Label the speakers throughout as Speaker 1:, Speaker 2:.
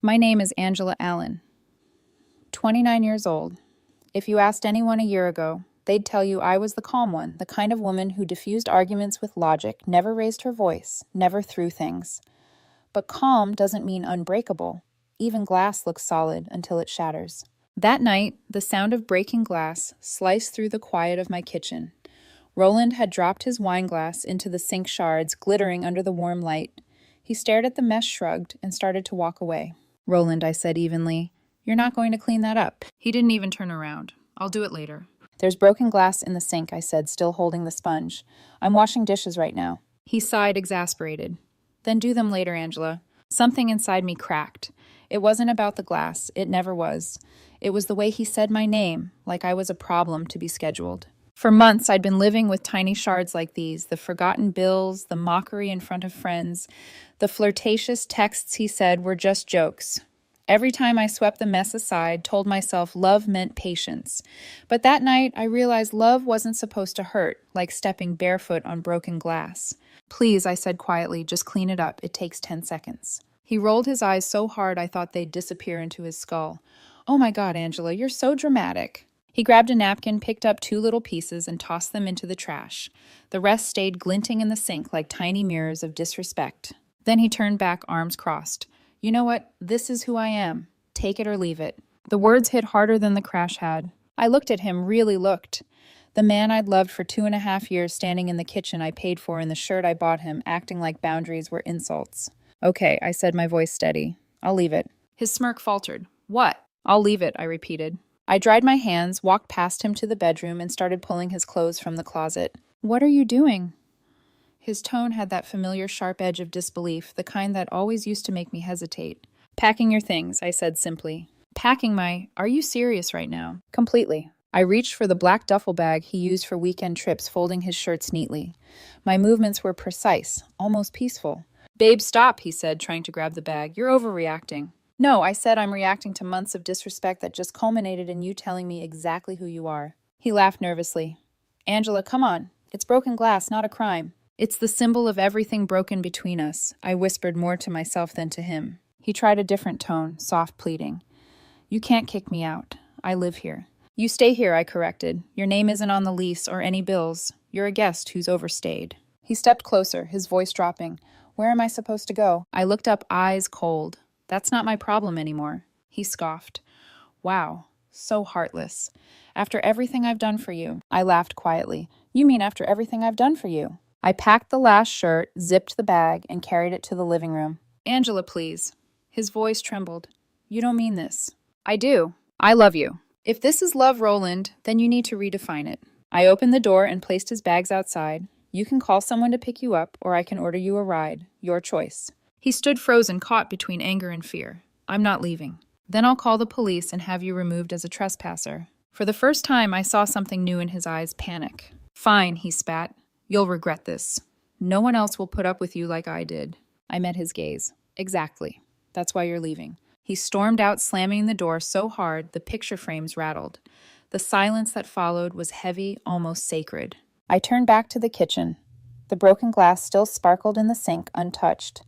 Speaker 1: My name is Angela Allen, 29 years old. If you asked anyone a year ago, they'd tell you I was the calm one, the kind of woman who diffused arguments with logic, never raised her voice, never threw things. But calm doesn't mean unbreakable. Even glass looks solid until it shatters. That night, the sound of breaking glass sliced through the quiet of my kitchen. Roland had dropped his wine glass into the sink shards, glittering under the warm light. He stared at the mess, shrugged, and started to walk away. "Roland," I said evenly, "you're not going to clean that up." He didn't even turn around. "I'll do it later." "There's broken glass in the sink," I said, still holding the sponge. "I'm washing dishes right now." He sighed, exasperated. "Then do them later, Angela." Something inside me cracked. It wasn't about the glass. It never was. It was the way he said my name, like I was a problem to be scheduled. For months, I'd been living with tiny shards like these, the forgotten bills, the mockery in front of friends. The flirtatious texts he said were just jokes. Every time I swept the mess aside, told myself love meant patience. But that night, I realized love wasn't supposed to hurt, like stepping barefoot on broken glass. "Please," I said quietly, "just clean it up. It takes 10 seconds. He rolled his eyes so hard I thought they'd disappear into his skull. "Oh my God, Angela, you're so dramatic." He grabbed a napkin, picked up 2 little pieces, and tossed them into the trash. The rest stayed glinting in the sink like tiny mirrors of disrespect. Then he turned back, arms crossed. "You know what? This is who I am. Take it or leave it." The words hit harder than the crash had. I looked at him, really looked. The man I'd loved for 2.5 years standing in the kitchen I paid for in the shirt I bought him, acting like boundaries were insults. "Okay," I said, my voice steady. "I'll leave it." His smirk faltered. "What?" "I'll leave it," I repeated. I dried my hands, walked past him to the bedroom, and started pulling his clothes from the closet. "What are you doing?" His tone had that familiar sharp edge of disbelief, the kind that always used to make me hesitate. "Packing your things," I said simply. "Packing my— Are you serious right now?" "Completely." I reached for the black duffel bag he used for weekend trips, folding his shirts neatly. My movements were precise, almost peaceful. "Babe, stop," he said, trying to grab the bag. "You're overreacting." "No," I said, "I'm reacting to months of disrespect that just culminated in you telling me exactly who you are." He laughed nervously. "Angela, come on. It's broken glass, not a crime." "It's the symbol of everything broken between us," I whispered more to myself than to him. He tried a different tone, soft pleading. "You can't kick me out. I live here." "You stay here," I corrected. "Your name isn't on the lease or any bills. You're a guest who's overstayed." He stepped closer, his voice dropping. "Where am I supposed to go?" I looked up, eyes cold. "That's not my problem anymore." He scoffed. "Wow, so heartless. After everything I've done for you." I laughed quietly. "You mean after everything I've done for you?" I packed the last shirt, zipped the bag, and carried it to the living room. "Angela, please." His voice trembled. "You don't mean this." "I do. I love you. If this is love, Roland, then you need to redefine it." I opened the door and placed his bags outside. "You can call someone to pick you up, or I can order you a ride. Your choice." He stood frozen, caught between anger and fear. "I'm not leaving." "Then I'll call the police and have you removed as a trespasser." For the first time, I saw something new in his eyes, panic. "Fine," he spat. "You'll regret this. No one else will put up with you like I did." I met his gaze. "Exactly. That's why you're leaving." He stormed out, slamming the door so hard the picture frames rattled. The silence that followed was heavy, almost sacred. I turned back to the kitchen. The broken glass still sparkled in the sink, untouched.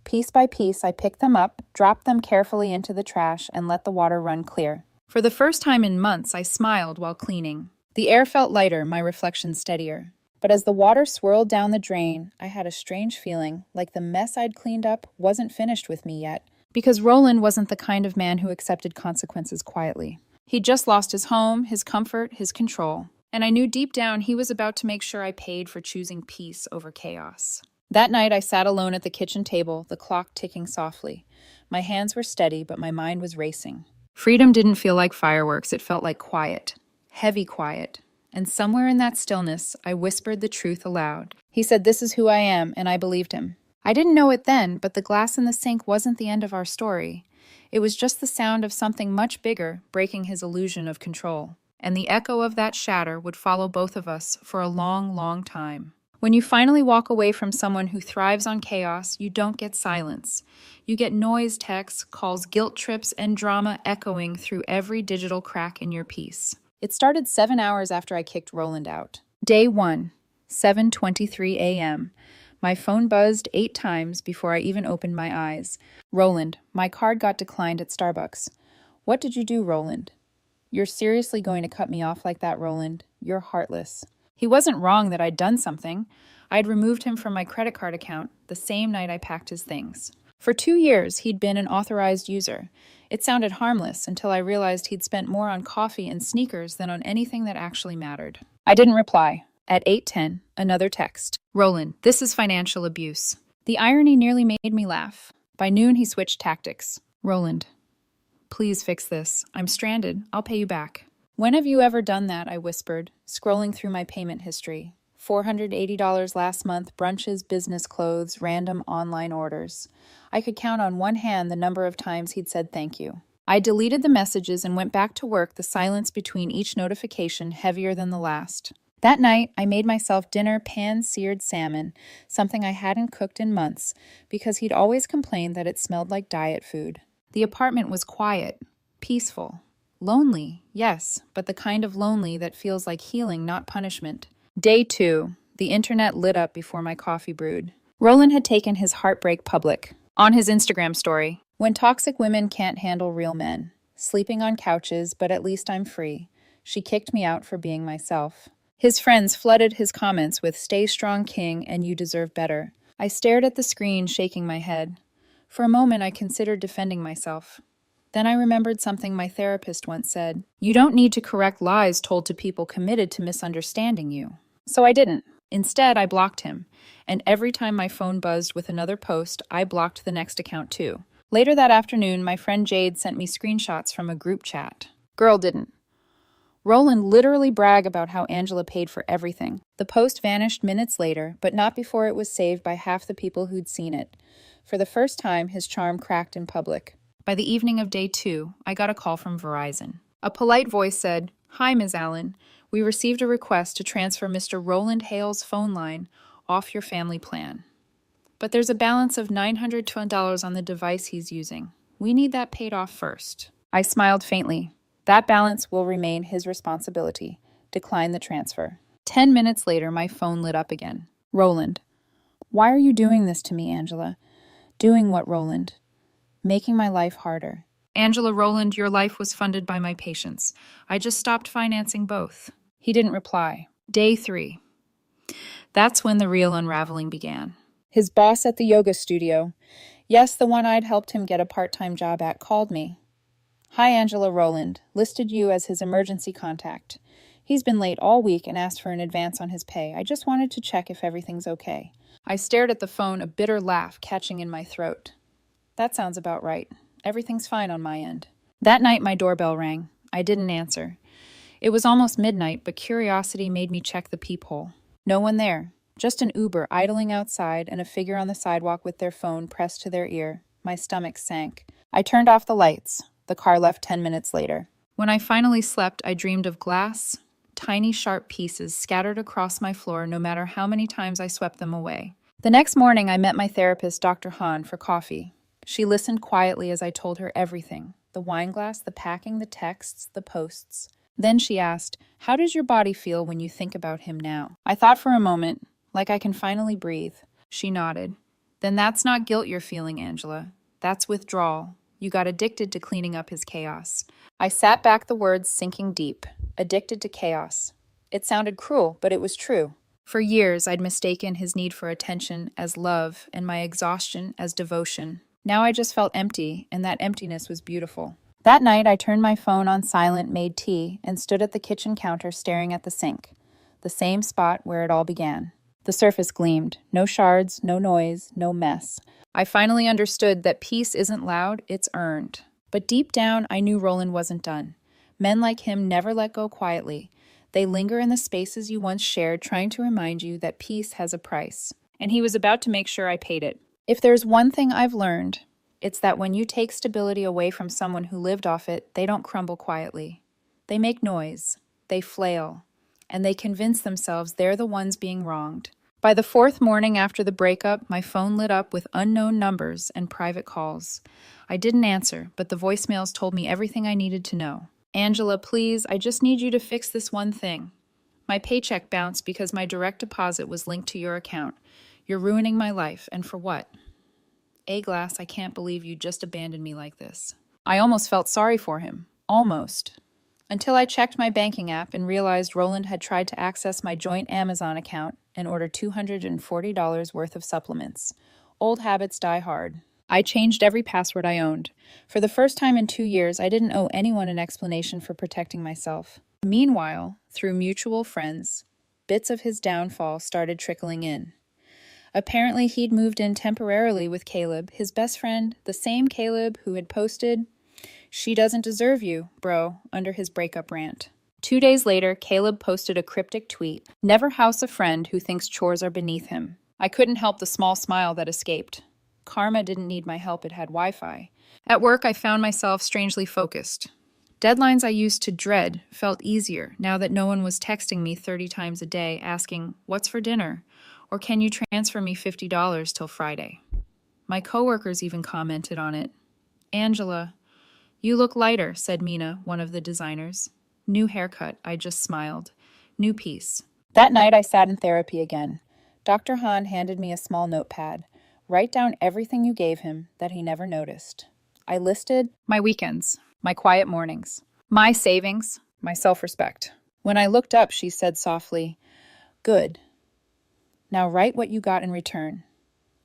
Speaker 1: Piece by piece, I picked them up, dropped them carefully into the trash, and let the water run clear. For the first time in months, I smiled while cleaning. The air felt lighter, my reflection steadier. But as the water swirled down the drain, I had a strange feeling, like the mess I'd cleaned up wasn't finished with me yet. Because Roland wasn't the kind of man who accepted consequences quietly. He'd just lost his home, his comfort, his control. And I knew deep down he was about to make sure I paid for choosing peace over chaos. That night, I sat alone at the kitchen table, the clock ticking softly. My hands were steady, but my mind was racing. Freedom didn't feel like fireworks, it felt like quiet. Heavy quiet. And somewhere in that stillness, I whispered the truth aloud. He said, "This is who I am," and I believed him. I didn't know it then, but the glass in the sink wasn't the end of our story. It was just the sound of something much bigger breaking his illusion of control. And the echo of that shatter would follow both of us for a long, long time. When you finally walk away from someone who thrives on chaos, you don't get silence. You get noise, texts, calls, guilt trips, and drama echoing through every digital crack in your piece. It started 7 hours after I kicked Roland out. Day 1, 7:23 a.m. My phone buzzed 8 times before I even opened my eyes. Roland, my card got declined at Starbucks. What did you do, Roland? You're seriously going to cut me off like that, Roland? You're heartless. He wasn't wrong that I'd done something. I'd removed him from my credit card account the same night I packed his things. For 2 years, he'd been an authorized user. It sounded harmless until I realized he'd spent more on coffee and sneakers than on anything that actually mattered. I didn't reply. At 8:10, another text. Roland, this is financial abuse. The irony nearly made me laugh. By noon, he switched tactics. Roland, please fix this. I'm stranded. I'll pay you back. When have you ever done that? I whispered, scrolling through my payment history. $480 last month, brunches, business clothes, random online orders. I could count on one hand the number of times he'd said thank you. I deleted the messages and went back to work, the silence between each notification heavier than the last. That night, I made myself dinner pan-seared salmon, something I hadn't cooked in months, because he'd always complained that it smelled like diet food. The apartment was quiet, peaceful, lonely, yes, but the kind of lonely that feels like healing, not punishment. Day 2, the internet lit up before my coffee brewed. Roland had taken his heartbreak public. On his Instagram story, when toxic women can't handle real men. Sleeping on couches, but at least I'm free. She kicked me out for being myself. His friends flooded his comments with "Stay strong, King, and you deserve better." I stared at the screen, shaking my head. For a moment, I considered defending myself. Then I remembered something my therapist once said. You don't need to correct lies told to people committed to misunderstanding you. So I didn't. Instead, I blocked him. And every time my phone buzzed with another post, I blocked the next account too. Later that afternoon, my friend Jade sent me screenshots from a group chat. Girl didn't. Roland literally bragged about how Angela paid for everything. The post vanished minutes later, but not before it was saved by half the people who'd seen it. For the first time, his charm cracked in public. By the evening of day 2, I got a call from Verizon. A polite voice said, "Hi, Ms. Allen. We received a request to transfer Mr. Roland Hale's phone line off your family plan. But there's a balance of $920 on the device he's using. We need that paid off first." I smiled faintly. That balance will remain his responsibility. Decline the transfer. 10 minutes later, my phone lit up again. Roland. Why are you doing this to me, Angela? Doing what, Roland? Making my life harder. Angela, Roland, your life was funded by my patients. I just stopped financing both. He didn't reply. Day 3. That's when the real unraveling began. His boss at the yoga studio, yes, the one I'd helped him get a part-time job at, called me. Hi, Angela, Roland. Listed you as his emergency contact. He's been late all week and asked for an advance on his pay. I just wanted to check if everything's okay. I stared at the phone, a bitter laugh catching in my throat. That sounds about right. Everything's fine on my end. That night, my doorbell rang. I didn't answer. It was almost midnight, but curiosity made me check the peephole. No one there. Just an Uber idling outside and a figure on the sidewalk with their phone pressed to their ear. My stomach sank. I turned off the lights. The car left 10 minutes later. When I finally slept, I dreamed of glass, tiny sharp pieces scattered across my floor no matter how many times I swept them away. The next morning, I met my therapist, Dr. Hahn, for coffee. She listened quietly as I told her everything. The wine glass, the packing, the texts, the posts. Then she asked, "How does your body feel when you think about him now?" I thought for a moment, like I can finally breathe. She nodded. "Then that's not guilt you're feeling, Angela. That's withdrawal. You got addicted to cleaning up his chaos." I sat back, the words sinking deep. Addicted to chaos. It sounded cruel, but it was true. For years, I'd mistaken his need for attention as love and my exhaustion as devotion. Now I just felt empty, and that emptiness was beautiful. That night, I turned my phone on silent, made tea, and stood at the kitchen counter staring at the sink. The same spot where it all began. The surface gleamed. No shards, no noise, no mess. I finally understood that peace isn't loud, it's earned. But deep down, I knew Roland wasn't done. Men like him never let go quietly. They linger in the spaces you once shared, trying to remind you that peace has a price. And he was about to make sure I paid it. If there's one thing I've learned, it's that when you take stability away from someone who lived off it, they don't crumble quietly. They make noise, they flail, and they convince themselves they're the ones being wronged. By the 4th morning after the breakup, my phone lit up with unknown numbers and private calls. I didn't answer, but the voicemails told me everything I needed to know. "Angela, please, I just need you to fix this one thing. My paycheck bounced because my direct deposit was linked to your account. You're ruining my life, and for what? A-Glass, I can't believe you just abandoned me like this. I almost felt sorry for him. Almost. Until I checked my banking app and realized Roland had tried to access my joint Amazon account and order $240 worth of supplements. Old habits die hard. I changed every password I owned. For the first time in 2 years, I didn't owe anyone an explanation for protecting myself. Meanwhile, through mutual friends, bits of his downfall started trickling in. Apparently, he'd moved in temporarily with Caleb, his best friend, the same Caleb who had posted, "She doesn't deserve you, bro," under his breakup rant. 2 days later, Caleb posted a cryptic tweet, "Never house a friend who thinks chores are beneath him." I couldn't help the small smile that escaped. Karma didn't need my help, it had Wi-Fi. At work, I found myself strangely focused. Deadlines I used to dread felt easier now that no one was texting me 30 times a day asking, "What's for dinner?" or "Can you transfer me $50 till Friday?" My coworkers even commented on it. "Angela, you look lighter," said Mina, one of the designers. New haircut, I just smiled. New piece. That night I sat in therapy again. Dr. Hahn handed me a small notepad. Write down everything you gave him that he never noticed. I listed my weekends, my quiet mornings, my savings, my self-respect. When I looked up, she said softly, "Good. Now write what you got in return."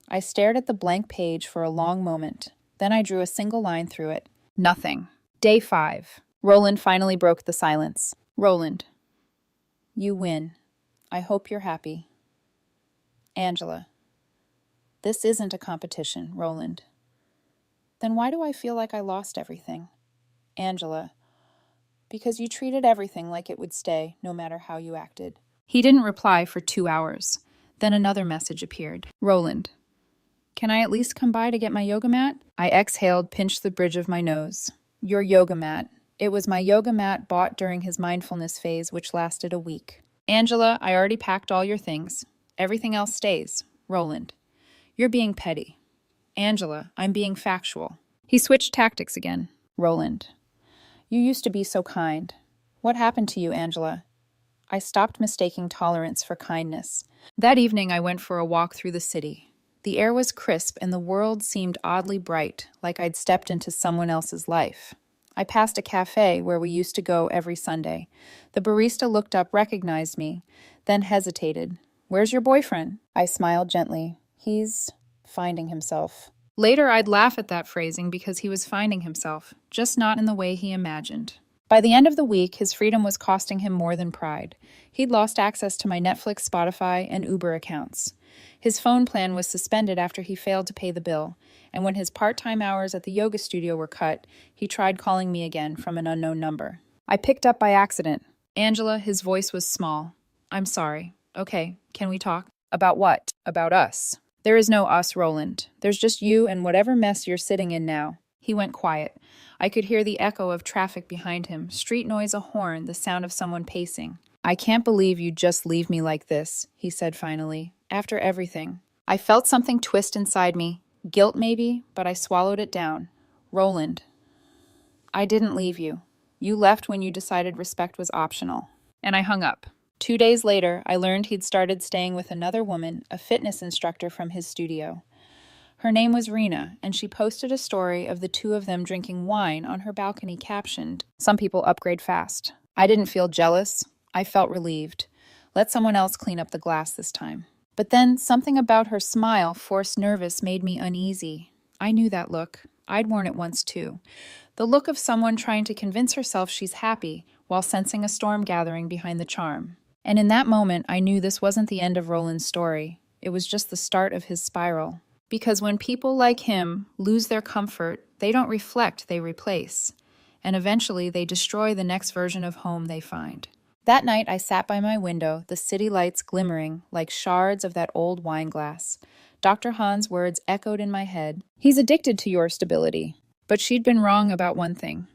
Speaker 1: I stared at the blank page for a long moment. Then I drew a single line through it. Nothing. Day 5. Roland finally broke the silence. "Roland, you win. I hope you're happy." Angela. "This isn't a competition, Roland." "Then why do I feel like I lost everything?" Angela. "Because you treated everything like it would stay, no matter how you acted." He didn't reply for 2 hours. Then another message appeared. "Roland, can I at least come by to get my yoga mat?" I exhaled, pinched the bridge of my nose. "Your yoga mat." It was my yoga mat bought during his mindfulness phase, which lasted a week. "Angela, I already packed all your things. Everything else stays. Roland, you're being petty." "Angela, I'm being factual." He switched tactics again. "Roland, you used to be so kind. What happened to you, Angela?" I stopped mistaking tolerance for kindness. That evening I went for a walk through the city. The air was crisp and the world seemed oddly bright, like I'd stepped into someone else's life. I passed a cafe where we used to go every Sunday. The barista looked up, recognized me, then hesitated. "Where's your boyfriend?" I smiled gently. "He's finding himself." Later, I'd laugh at that phrasing because he was finding himself, just not in the way he imagined. By the end of the week, his freedom was costing him more than pride. He'd lost access to my Netflix, Spotify, and Uber accounts. His phone plan was suspended after he failed to pay the bill, and when his part-time hours at the yoga studio were cut, he tried calling me again from an unknown number. I picked up by accident. "Angela," his voice was small. "I'm sorry. Okay, can we talk?" "About what?" "About us." "There is no us, Roland. There's just you and whatever mess you're sitting in now." He went quiet. I could hear the echo of traffic behind him, street noise, a horn, the sound of someone pacing. "I can't believe you'd just leave me like this," he said finally. "After everything." I felt something twist inside me. Guilt maybe, but I swallowed it down. "Roland, I didn't leave you. You left when you decided respect was optional." And I hung up. 2 days later, I learned he'd started staying with another woman, a fitness instructor from his studio. Her name was Rena, and she posted a story of the two of them drinking wine on her balcony captioned, "Some people upgrade fast." I didn't feel jealous. I felt relieved. Let someone else clean up the glass this time. But then something about her smile, forced nervous, made me uneasy. I knew that look. I'd worn it once too. The look of someone trying to convince herself she's happy while sensing a storm gathering behind the charm. And in that moment, I knew this wasn't the end of Roland's story. It was just the start of his spiral. Because when people like him lose their comfort, they don't reflect, they replace. And eventually they destroy the next version of home they find. That night I sat by my window, the city lights glimmering like shards of that old wine glass. Dr. Hahn's words echoed in my head. "He's addicted to your stability." But she'd been wrong about one thing.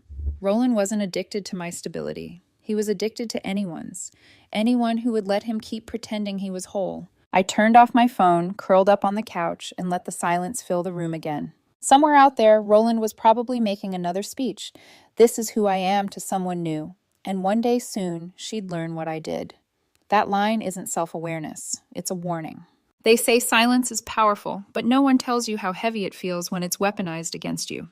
Speaker 1: Roland wasn't addicted to my stability. He was addicted to anyone's. Anyone who would let him keep pretending he was whole. I turned off my phone, curled up on the couch, and let the silence fill the room again. Somewhere out there, Roland was probably making another speech. "This is who I am" to someone new. And one day soon, she'd learn what I did. That line isn't self-awareness. It's a warning. They say silence is powerful, but no one tells you how heavy it feels when it's weaponized against you.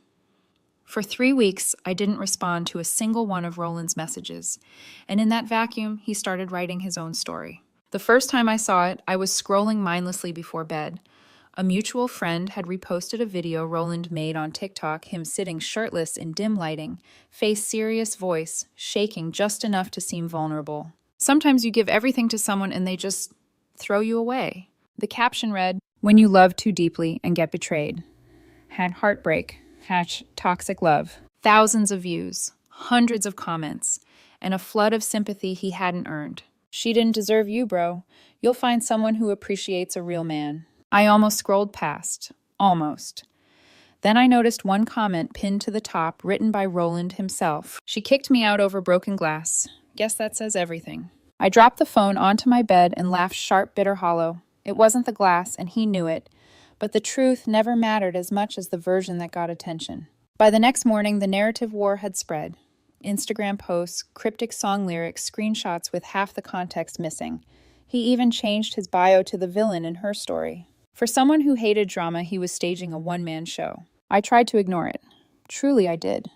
Speaker 1: For 3 weeks, I didn't respond to a single one of Roland's messages, and in that vacuum, he started writing his own story. The first time I saw it, I was scrolling mindlessly before bed. A mutual friend had reposted a video Roland made on TikTok, him sitting shirtless in dim lighting, face serious, voice shaking just enough to seem vulnerable. Sometimes you give everything to someone and they just throw you away. The caption read, "When you love too deeply and get betrayed." Had heartbreak, toxic love. Thousands of views, hundreds of comments, and a flood of sympathy he hadn't earned. "She didn't deserve you, bro. You'll find someone who appreciates a real man." I almost scrolled past. Almost. Then I noticed one comment pinned to the top, written by Roland himself. "She kicked me out over broken glass. Guess that says everything." I dropped the phone onto my bed and laughed sharp, bitter hollow. It wasn't the glass, and he knew it. But the truth never mattered as much as the version that got attention. By the next morning, the narrative war had spread. Instagram posts, cryptic song lyrics, screenshots with half the context missing. He even changed his bio to the villain in her story. For someone who hated drama, he was staging a one-man show. I tried to ignore it. Truly, I did.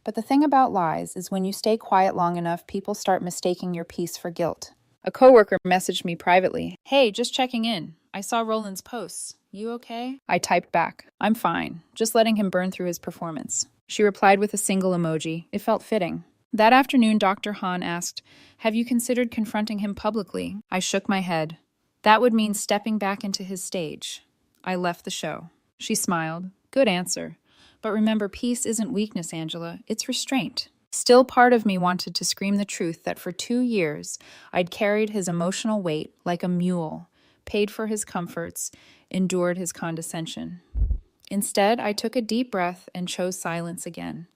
Speaker 1: But the thing about lies is when you stay quiet long enough, people start mistaking your peace for guilt. A coworker messaged me privately, "Hey, just checking in. I saw Roland's posts. You okay?" I typed back, "I'm fine, just letting him burn through his performance." She replied with a single emoji. It felt fitting. That afternoon, Dr. Hahn asked, "Have you considered confronting him publicly?" I shook my head. That would mean stepping back into his stage. I left the show. She smiled. "Good answer. But remember, peace isn't weakness, Angela. It's restraint." Still, part of me wanted to scream the truth that for 2 years, I'd carried his emotional weight like a mule, paid for his comforts, endured his condescension. Instead, I took a deep breath and chose silence again.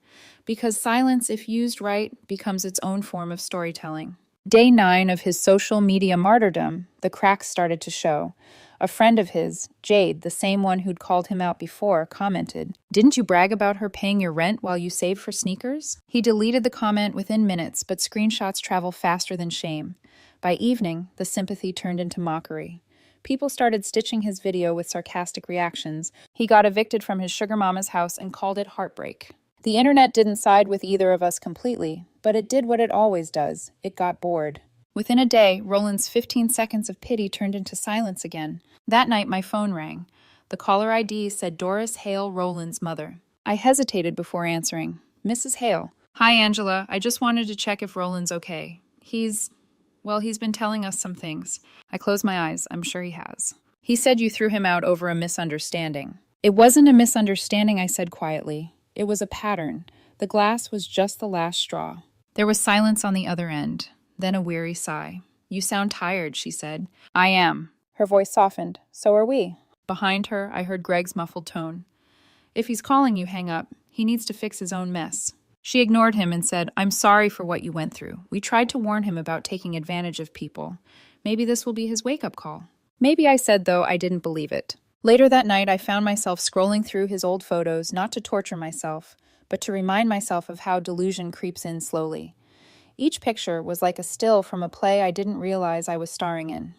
Speaker 1: Because silence, if used right, becomes its own form of storytelling. Day 9 of his social media martyrdom, the cracks started to show. A friend of his, Jade, the same one who'd called him out before, commented, "Didn't you brag about her paying your rent while you saved for sneakers?" He deleted the comment within minutes, but screenshots travel faster than shame. By evening, the sympathy turned into mockery. People started stitching his video with sarcastic reactions. He got evicted from his sugar mama's house and called it heartbreak. The internet didn't side with either of us completely, but it did what it always does. It got bored. Within a day, Roland's 15 seconds of pity turned into silence again. That night, my phone rang. The caller ID said Doris Hale, Roland's mother. I hesitated before answering. "Mrs. Hale." "Hi, Angela. I just wanted to check if Roland's okay. He's been telling us some things." I closed my eyes. I'm sure he has. "He said you threw him out over a misunderstanding." "It wasn't a misunderstanding," I said quietly. It was a pattern. The glass was just the last straw. There was silence on the other end, then a weary sigh. "You sound tired," she said. "I am." Her voice softened. "So are we." Behind her, I heard Greg's muffled tone. "If he's calling you, hang up. He needs to fix his own mess." She ignored him and said, "I'm sorry for what you went through. We tried to warn him about taking advantage of people. Maybe this will be his wake-up call." Maybe, I said, though I didn't believe it. Later that night, I found myself scrolling through his old photos, not to torture myself, but to remind myself of how delusion creeps in slowly. Each picture was like a still from a play I didn't realize I was starring in.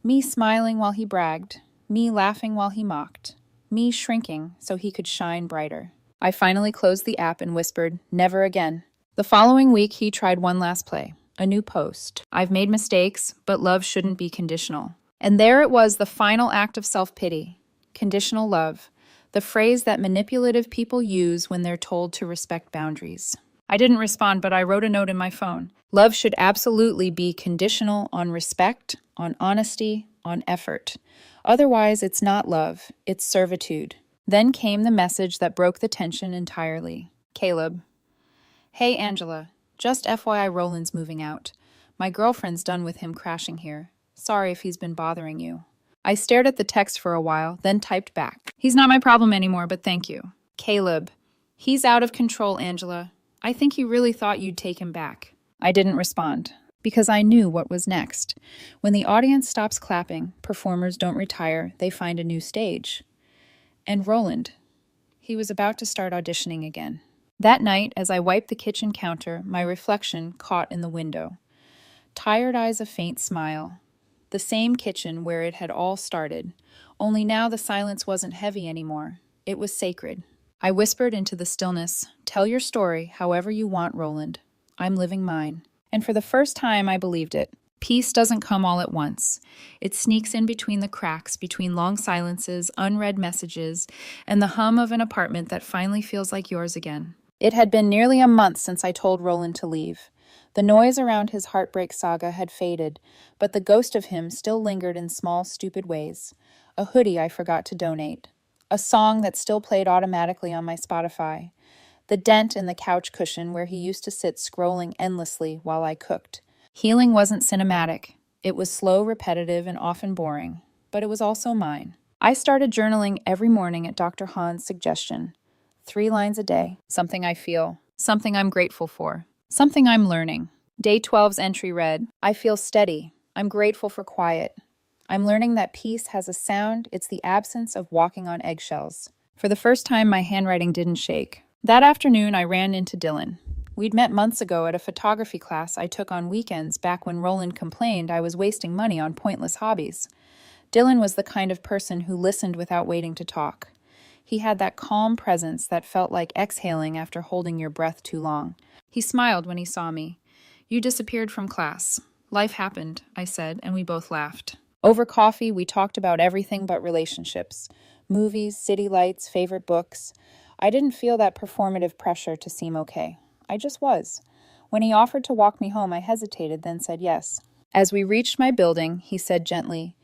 Speaker 1: Me smiling while he bragged, me laughing while he mocked, me shrinking so he could shine brighter. I finally closed the app and whispered, "Never again." The following week, he tried one last play, a new post. "I've made mistakes, but love shouldn't be conditional." And there it was, the final act of self-pity. Conditional love, the phrase that manipulative people use when they're told to respect boundaries. I didn't respond, but I wrote a note in my phone. Love should absolutely be conditional on respect, on honesty, on effort. Otherwise, it's not love, it's servitude. Then came the message that broke the tension entirely. Caleb. "Hey, Angela. Just FYI, Roland's moving out. My girlfriend's done with him crashing here. Sorry if he's been bothering you." I stared at the text for a while, then typed back. "He's not my problem anymore, but thank you." Caleb. "He's out of control, Angela. I think he really thought you'd take him back." I didn't respond, because I knew what was next. When the audience stops clapping, performers don't retire, they find a new stage. And Roland. He was about to start auditioning again. That night, as I wiped the kitchen counter, my reflection caught in the window. Tired eyes, a faint smile. The same kitchen where it had all started. Only now the silence wasn't heavy anymore. It was sacred. I whispered into the stillness, "Tell your story however you want, Roland. I'm living mine." And for the first time, I believed it. Peace doesn't come all at once. It sneaks in between the cracks, between long silences, unread messages, and the hum of an apartment that finally feels like yours again. It had been nearly a month since I told Roland to leave. The noise around his heartbreak saga had faded, but the ghost of him still lingered in small, stupid ways. A hoodie I forgot to donate. A song that still played automatically on my Spotify. The dent in the couch cushion where he used to sit scrolling endlessly while I cooked. Healing wasn't cinematic. It was slow, repetitive, and often boring. But it was also mine. I started journaling every morning at Dr. Hahn's suggestion. 3 lines a day. Something I feel. Something I'm grateful for. Something I'm learning. Day 12's entry read, "I feel steady. I'm grateful for quiet. I'm learning that peace has a sound. It's the absence of walking on eggshells." For the first time, my handwriting didn't shake. That afternoon, I ran into Dylan. We'd met months ago at a photography class I took on weekends back when Roland complained I was wasting money on pointless hobbies. Dylan was the kind of person who listened without waiting to talk. He had that calm presence that felt like exhaling after holding your breath too long. He smiled when he saw me. "You disappeared from class." "Life happened," I said, and we both laughed. Over coffee, we talked about everything but relationships. Movies, city lights, favorite books. I didn't feel that performative pressure to seem okay. I just was. When he offered to walk me home, I hesitated, then said yes. As we reached my building, he said gently,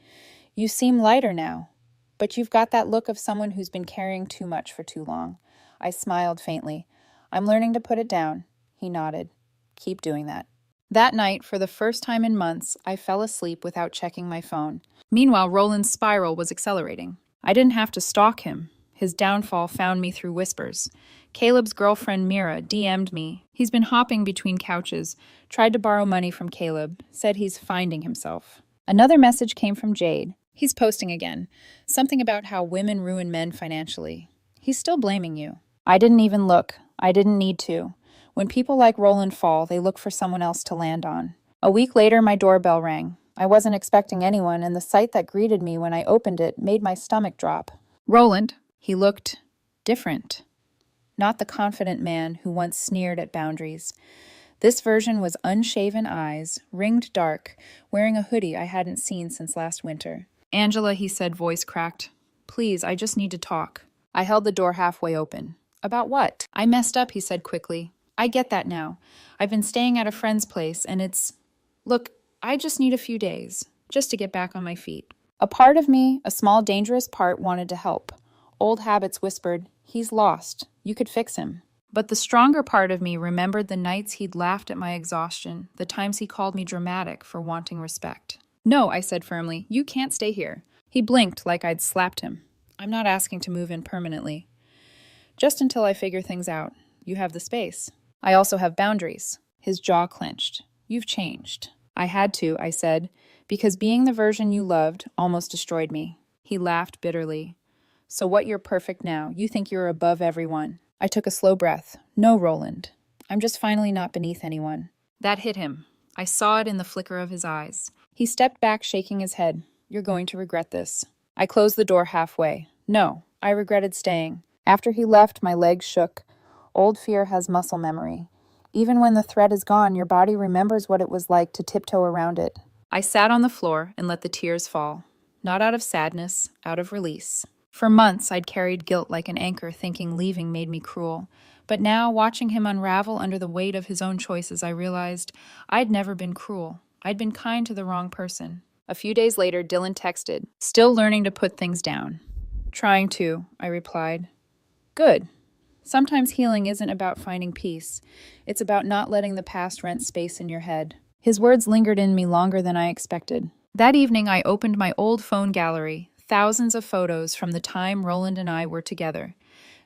Speaker 1: "You seem lighter now, but you've got that look of someone who's been carrying too much for too long." I smiled faintly. "I'm learning to put it down." He nodded. "Keep doing that." That night, for the first time in months, I fell asleep without checking my phone. Meanwhile, Roland's spiral was accelerating. I didn't have to stalk him. His downfall found me through whispers. Caleb's girlfriend Mira DM'd me. He's been hopping between couches, tried to borrow money from Caleb, said he's finding himself. Another message came from Jade. He's posting again. Something about how women ruin men financially. He's still blaming you. I didn't even look. I didn't need to. When people like Roland fall, they look for someone else to land on. A week later, my doorbell rang. I wasn't expecting anyone, and the sight that greeted me when I opened it made my stomach drop. Roland. He looked different. Not the confident man who once sneered at boundaries. This version was unshaven eyes, ringed dark, wearing a hoodie I hadn't seen since last winter. "Angela," he said, voice cracked. "Please, I just need to talk." I held the door halfway open. "About what?" "I messed up," he said quickly. "I get that now. I've been staying at a friend's place, and it's... Look, I just need a few days, just to get back on my feet." A part of me, a small dangerous part, wanted to help. Old habits whispered, "He's lost. You could fix him." But the stronger part of me remembered the nights he'd laughed at my exhaustion, the times he called me dramatic for wanting respect. "No," I said firmly, "you can't stay here." He blinked like I'd slapped him. "I'm not asking to move in permanently. Just until I figure things out. You have the space. I also have boundaries." His jaw clenched. "You've changed." "I had to," I said, "because being the version you loved almost destroyed me." He laughed bitterly. "So what, you're perfect now? You think you're above everyone?" I took a slow breath. "No, Roland. I'm just finally not beneath anyone." That hit him. I saw it in the flicker of his eyes. He stepped back, shaking his head. "You're going to regret this." I closed the door halfway. No, I regretted staying. After he left, my legs shook. Old fear has muscle memory. Even when the threat is gone, your body remembers what it was like to tiptoe around it. I sat on the floor and let the tears fall. Not out of sadness, out of release. For months, I'd carried guilt like an anchor, thinking leaving made me cruel. But now, watching him unravel under the weight of his own choices, I realized I'd never been cruel. I'd been kind to the wrong person. A few days later, Dylan texted, "Still learning to put things down." "Trying to," I replied. "Good. Sometimes healing isn't about finding peace. It's about not letting the past rent space in your head." His words lingered in me longer than I expected. That evening, I opened my old phone gallery. Thousands of photos from the time Roland and I were together.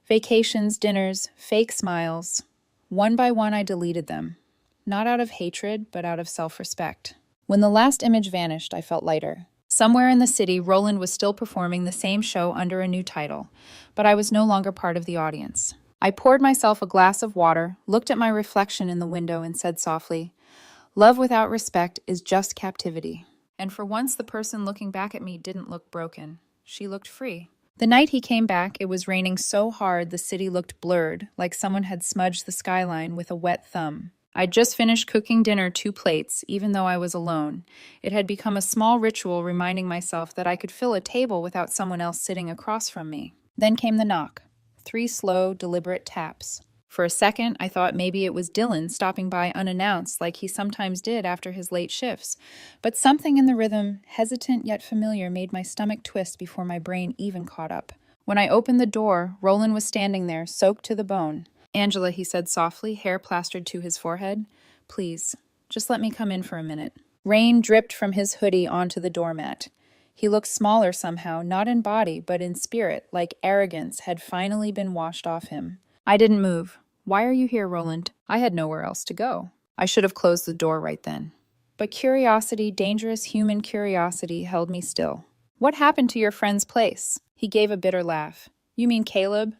Speaker 1: Vacations, dinners, fake smiles. One by one, I deleted them. Not out of hatred, but out of self-respect. When the last image vanished, I felt lighter. Somewhere in the city, Roland was still performing the same show under a new title, but I was no longer part of the audience. I poured myself a glass of water, looked at my reflection in the window, and said softly, "Love without respect is just captivity." And for once, the person looking back at me didn't look broken. She looked free. The night he came back, it was raining so hard the city looked blurred, like someone had smudged the skyline with a wet thumb. I'd just finished cooking dinner 2 plates, even though I was alone. It had become a small ritual reminding myself that I could fill a table without someone else sitting across from me. Then came the knock. 3 slow, deliberate taps. For a second, I thought maybe it was Dylan stopping by unannounced like he sometimes did after his late shifts. But something in the rhythm, hesitant yet familiar, made my stomach twist before my brain even caught up. When I opened the door, Roland was standing there, soaked to the bone. "Angela," he said softly, hair plastered to his forehead. "Please, just let me come in for a minute." Rain dripped from his hoodie onto the doormat. He looked smaller somehow, not in body, but in spirit, like arrogance had finally been washed off him. I didn't move. "Why are you here, Roland?" I had nowhere else to go. I should have closed the door right then. But curiosity, dangerous human curiosity, held me still. "What happened to your friend's place?" He gave a bitter laugh. "You mean Caleb?"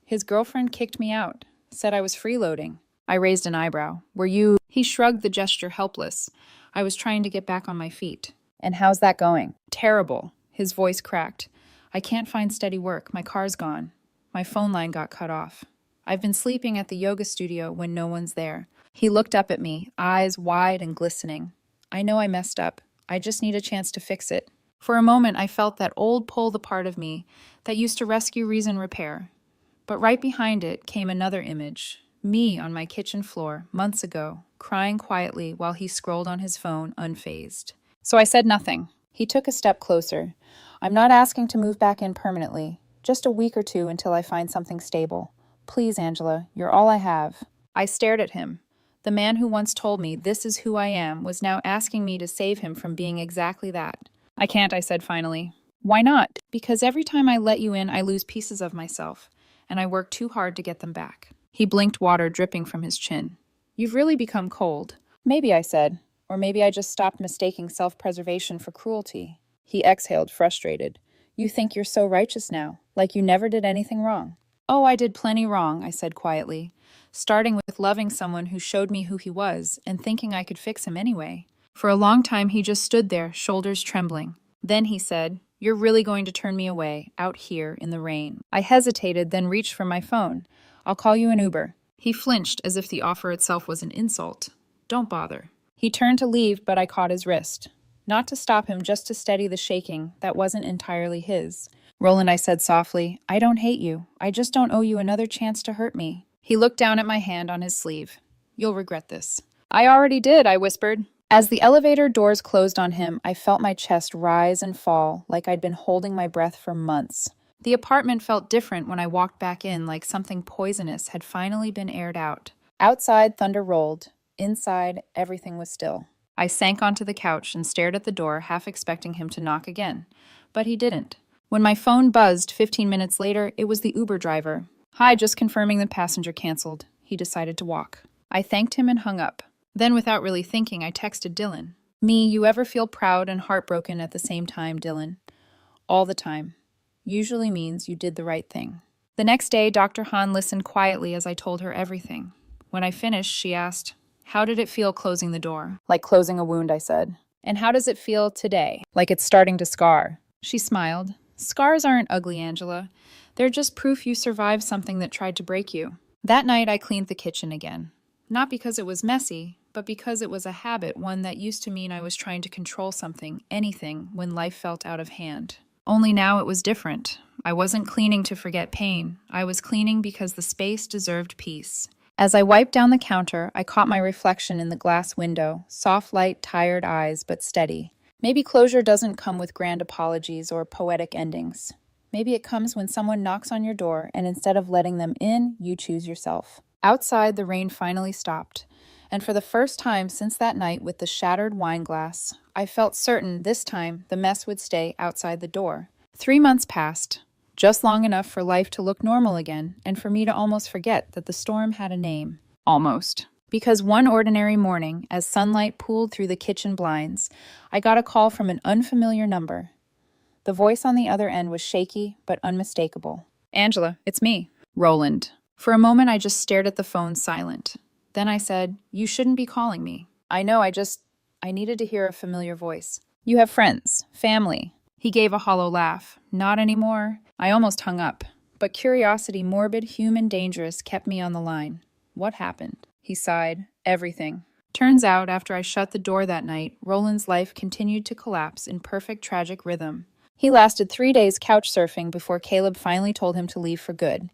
Speaker 1: "His girlfriend kicked me out, said I was freeloading." I raised an eyebrow. "Were you—" He shrugged, the gesture helpless. I was trying to get back on my feet. "And how's that going?" "Terrible." His voice cracked. "I can't find steady work. My car's gone. My phone line got cut off. I've been sleeping at the yoga studio when no one's there." He looked up at me, eyes wide and glistening. "I know I messed up. I just need a chance to fix it." For a moment, I felt that old pull the part of me that used to rescue reason repair. But right behind it came another image. Me on my kitchen floor, months ago, crying quietly while he scrolled on his phone, unfazed. So I said nothing. He took a step closer. "I'm not asking to move back in permanently. Just a week or 2 until I find something stable. Please, Angela, you're all I have." I stared at him. The man who once told me this is who I am was now asking me to save him from being exactly that. "I can't," I said finally. "Why not?" "Because every time I let you in, I lose pieces of myself, and I work too hard to get them back." He blinked, water dripping from his chin. "You've really become cold." "Maybe," I said. "Or maybe I just stopped mistaking self-preservation for cruelty." He exhaled, frustrated. "You think you're so righteous now, like you never did anything wrong." "Oh, I did plenty wrong," I said quietly, starting with loving someone who showed me who he was and thinking I could fix him anyway. For a long time, he just stood there, shoulders trembling. Then he said, "You're really going to turn me away, out here in the rain." I hesitated, then reached for my phone. "I'll call you an Uber." He flinched as if the offer itself was an insult. "Don't bother." He turned to leave, but I caught his wrist. Not to stop him, just to steady the shaking that wasn't entirely his. "Roland," I said softly, "I don't hate you. I just don't owe you another chance to hurt me." He looked down at my hand on his sleeve. "You'll regret this." "I already did," I whispered. As the elevator doors closed on him, I felt my chest rise and fall like I'd been holding my breath for months. The apartment felt different when I walked back in, like something poisonous had finally been aired out. Outside, thunder rolled. Inside, everything was still. I sank onto the couch and stared at the door, half expecting him to knock again. But he didn't. When my phone buzzed 15 minutes later, it was the Uber driver. "Hi, just confirming the passenger canceled." He decided to walk. I thanked him and hung up. Then, without really thinking, I texted Dylan. "Me, you ever feel proud and heartbroken at the same time, Dylan?" "All the time. Usually means you did the right thing." The next day, Dr. Han listened quietly as I told her everything. When I finished, she asked, "How did it feel closing the door?" "Like closing a wound," I said. "And how does it feel today?" "Like it's starting to scar." She smiled. "Scars aren't ugly, Angela. They're just proof you survived something that tried to break you." That night, I cleaned the kitchen again. Not because it was messy, but because it was a habit, one that used to mean I was trying to control something, anything, when life felt out of hand. Only now it was different. I wasn't cleaning to forget pain. I was cleaning because the space deserved peace. As I wiped down the counter, I caught my reflection in the glass window, soft light, tired eyes, but steady. Maybe closure doesn't come with grand apologies or poetic endings. Maybe it comes when someone knocks on your door and instead of letting them in, you choose yourself. Outside, the rain finally stopped. And for the first time since that night with the shattered wine glass, I felt certain this time the mess would stay outside the door. 3 months passed, just long enough for life to look normal again and for me to almost forget that the storm had a name. Almost. Because one ordinary morning, as sunlight pooled through the kitchen blinds, I got a call from an unfamiliar number. The voice on the other end was shaky but unmistakable. "Angela, it's me." "Roland." For a moment, I just stared at the phone, silent. Then I said, "You shouldn't be calling me." "I know, I needed to hear a familiar voice." You have friends, family. He gave a hollow laugh. Not anymore. I almost hung up. But curiosity, morbid, human, dangerous, kept me on the line. What happened? He sighed. Everything. Turns out, after I shut the door that night, Roland's life continued to collapse in perfect tragic rhythm. He lasted 3 days couch surfing before Caleb finally told him to leave for good.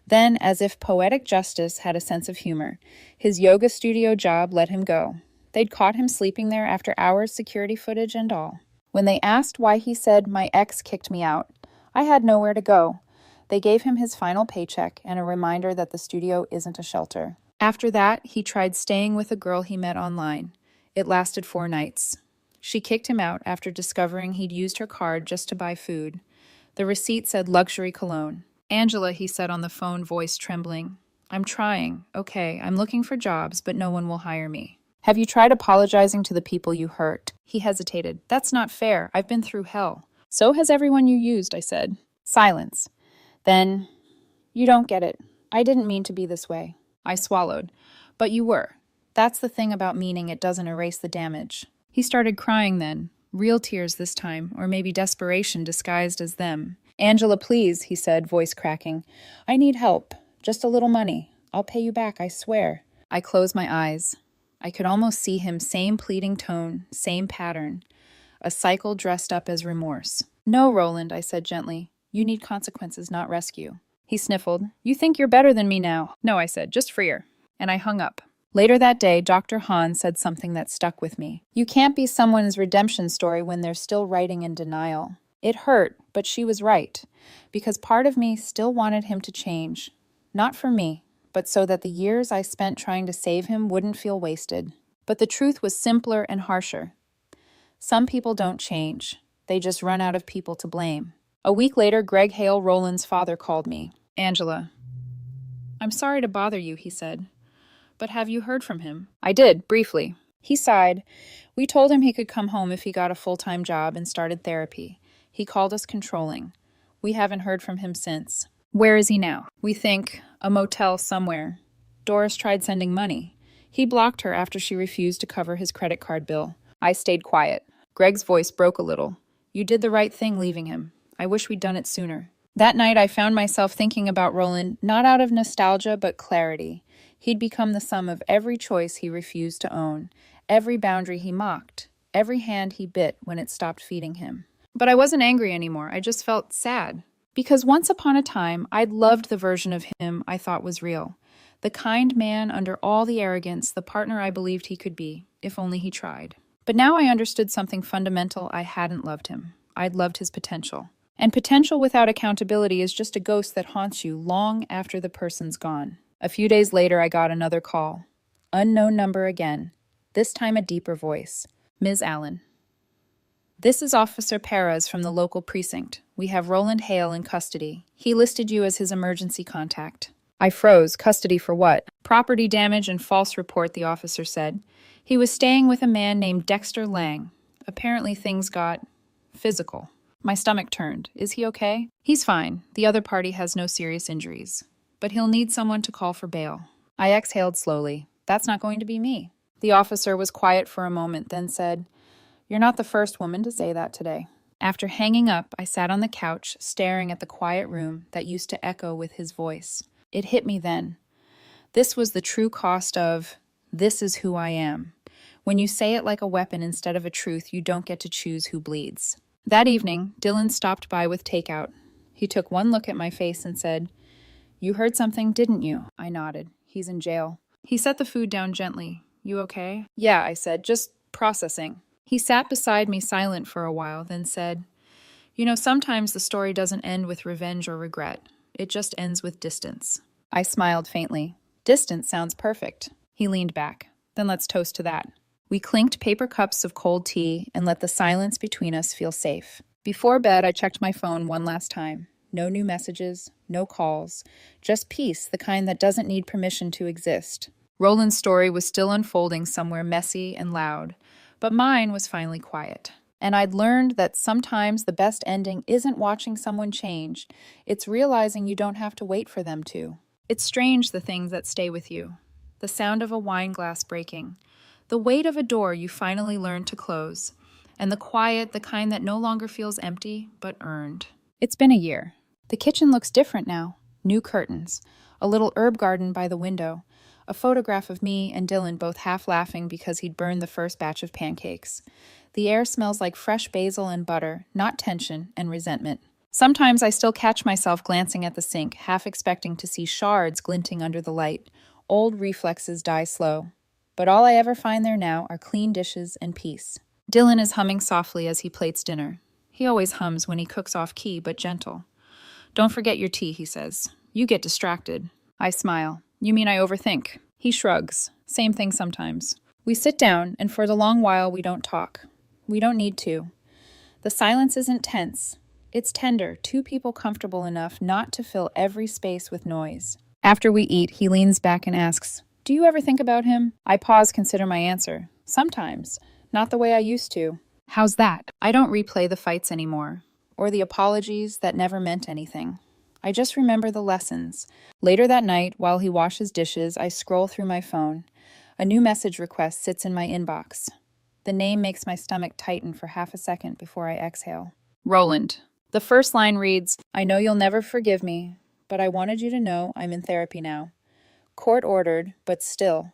Speaker 1: Then, as if poetic justice had a sense of humor, his yoga studio job let him go. They'd caught him sleeping there after hours, security footage and all. When they asked why, he said, "My ex kicked me out. I had nowhere to go." They gave him his final paycheck and a reminder that the studio isn't a shelter. After that, he tried staying with a girl he met online. It lasted 4 nights. She kicked him out after discovering he'd used her card just to buy food. The receipt said luxury cologne. "Angela," he said on the phone, voice trembling. "I'm trying. Okay, I'm looking for jobs, but no one will hire me. Have you tried apologizing to the people you hurt?" He hesitated. "That's not fair. I've been through hell." "So has everyone you used," I said. Silence. Then, "You don't get it. I didn't mean to be this way." I swallowed. "But you were. That's the thing about meaning, it doesn't erase the damage." He started crying then. Real tears this time, or maybe desperation disguised as them. "Angela, please," he said, voice cracking. "I need help. Just a little money. I'll pay you back, I swear." I closed my eyes. I could almost see him, same pleading tone, same pattern. A cycle dressed up as remorse. "No, Roland," I said gently. "You need consequences, not rescue." He sniffled. "You think you're better than me now." "No," I said, "just freer." And I hung up. Later that day, Dr. Hahn said something that stuck with me. You can't be someone's redemption story when they're still writing in denial. It hurt, but she was right, because part of me still wanted him to change. Not for me, but so that the years I spent trying to save him wouldn't feel wasted. But the truth was simpler and harsher. Some people don't change. They just run out of people to blame. A week later, Greg Hale, Roland's father, called me. "Angela, I'm sorry to bother you," he said. "But have you heard from him?" I did, briefly. He sighed. "We told him he could come home if he got a full-time job and started therapy. He called us controlling. We haven't heard from him since." "Where is he now?" "We think a motel somewhere. Doris tried sending money. He blocked her after she refused to cover his credit card bill." I stayed quiet. Greg's voice broke a little. "You did the right thing leaving him. I wish we'd done it sooner." That night I found myself thinking about Roland, not out of nostalgia but clarity. He'd become the sum of every choice he refused to own, every boundary he mocked, every hand he bit when it stopped feeding him. But I wasn't angry anymore. I just felt sad. Because once upon a time, I'd loved the version of him I thought was real. The kind man under all the arrogance, the partner I believed he could be, if only he tried. But now I understood something fundamental. I hadn't loved him. I'd loved his potential. And potential without accountability is just a ghost that haunts you long after the person's gone. A few days later, I got another call. Unknown number again. This time a deeper voice. "Ms. Allen. This is Officer Perez from the local precinct. We have Roland Hale in custody. He listed you as his emergency contact." I froze. Custody for what? "Property damage and false report," the officer said. "He was staying with a man named Dexter Lang. Apparently things got physical." My stomach turned. "Is he okay?" "He's fine. The other party has no serious injuries. But he'll need someone to call for bail." I exhaled slowly. "That's not going to be me." The officer was quiet for a moment, then said, "You're not the first woman to say that today." After hanging up, I sat on the couch, staring at the quiet room that used to echo with his voice. It hit me then. This was the true cost of, "This is who I am." When you say it like a weapon instead of a truth, you don't get to choose who bleeds. That evening, Dylan stopped by with takeout. He took one look at my face and said, "You heard something, didn't you?" I nodded. "He's in jail." He set the food down gently. "You okay?" "Yeah," I said, "just processing." He sat beside me silent for a while, then said, "You know, sometimes the story doesn't end with revenge or regret. It just ends with distance." I smiled faintly. "Distance sounds perfect." He leaned back. "Then let's toast to that." We clinked paper cups of cold tea and let the silence between us feel safe. Before bed, I checked my phone one last time. No new messages, no calls, just peace, the kind that doesn't need permission to exist. Roland's story was still unfolding somewhere messy and loud, but mine was finally quiet. And I'd learned that sometimes the best ending isn't watching someone change, it's realizing you don't have to wait for them to. It's strange, the things that stay with you. The sound of a wine glass breaking, the weight of a door you finally learned to close, And the quiet, the kind that no longer feels empty, but earned. It's been a year. The kitchen looks different now. New curtains, a little herb garden by the window, a photograph of me and Dylan both half laughing because he'd burned the first batch of pancakes. The air smells like fresh basil and butter, not tension and resentment. Sometimes I still catch myself glancing at the sink, half expecting to see shards glinting under the light. Old reflexes die slow. But all I ever find there now are clean dishes and peace. Dylan is humming softly as he plates dinner. He always hums when he cooks off-key, but gentle. "Don't forget your tea," he says. "You get distracted." I smile. "You mean I overthink?" He shrugs. Same thing sometimes. We sit down, and for the long while we don't talk. We don't need to. The silence isn't tense. It's tender, two people comfortable enough not to fill every space with noise. After we eat, he leans back and asks, "Do you ever think about him?" I pause, consider my answer. Sometimes. Not the way I used to. How's that? I don't replay the fights anymore, or the apologies that never meant anything. I just remember the lessons. Later that night, while he washes dishes, I scroll through my phone. A new message request sits in my inbox. The name makes my stomach tighten for half a second before I exhale. Roland. The first line reads, "I know you'll never forgive me, but I wanted you to know I'm in therapy now. Court-ordered, but still.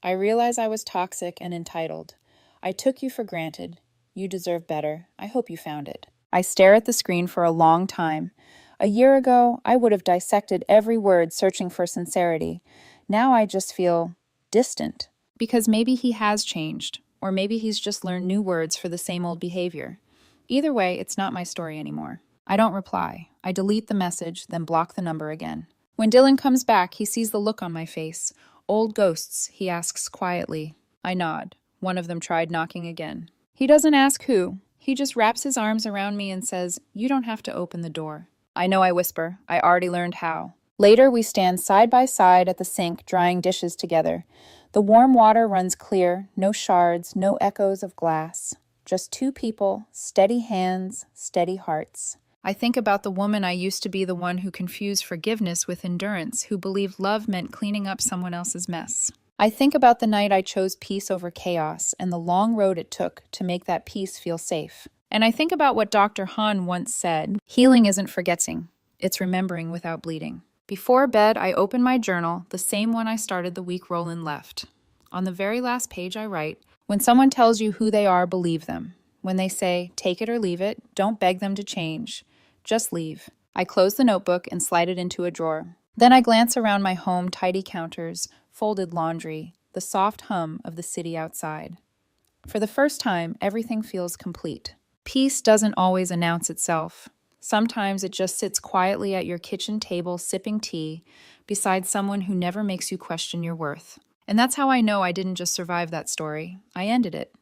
Speaker 1: I realize I was toxic and entitled. I took you for granted. You deserve better. I hope you found it." I stare at the screen for a long time. A year ago, I would have dissected every word searching for sincerity. Now I just feel distant. Because maybe he has changed, or maybe he's just learned new words for the same old behavior. Either way, it's not my story anymore. I don't reply. I delete the message, then block the number again. When Dylan comes back, he sees the look on my face. "Old ghosts," he asks quietly. I nod. One of them tried knocking again. He doesn't ask who. He just wraps his arms around me and says, "You don't have to open the door." I know, I whisper. I already learned how. Later, we stand side by side at the sink, drying dishes together. The warm water runs clear, no shards, no echoes of glass. Just two people, steady hands, steady hearts. I think about the woman I used to be, the one who confused forgiveness with endurance, who believed love meant cleaning up someone else's mess. I think about the night I chose peace over chaos and the long road it took to make that peace feel safe. And I think about what Dr. Han once said, "Healing isn't forgetting, it's remembering without bleeding." Before bed, I open my journal, the same one I started the week Roland left. On the very last page I write, "When someone tells you who they are, believe them. When they say, take it or leave it, don't beg them to change. Just leave." I close the notebook and slide it into a drawer. Then I glance around my home, tidy counters, folded laundry, the soft hum of the city outside. For the first time, everything feels complete. Peace doesn't always announce itself. Sometimes it just sits quietly at your kitchen table sipping tea beside someone who never makes you question your worth. And that's how I know I didn't just survive that story. I ended it.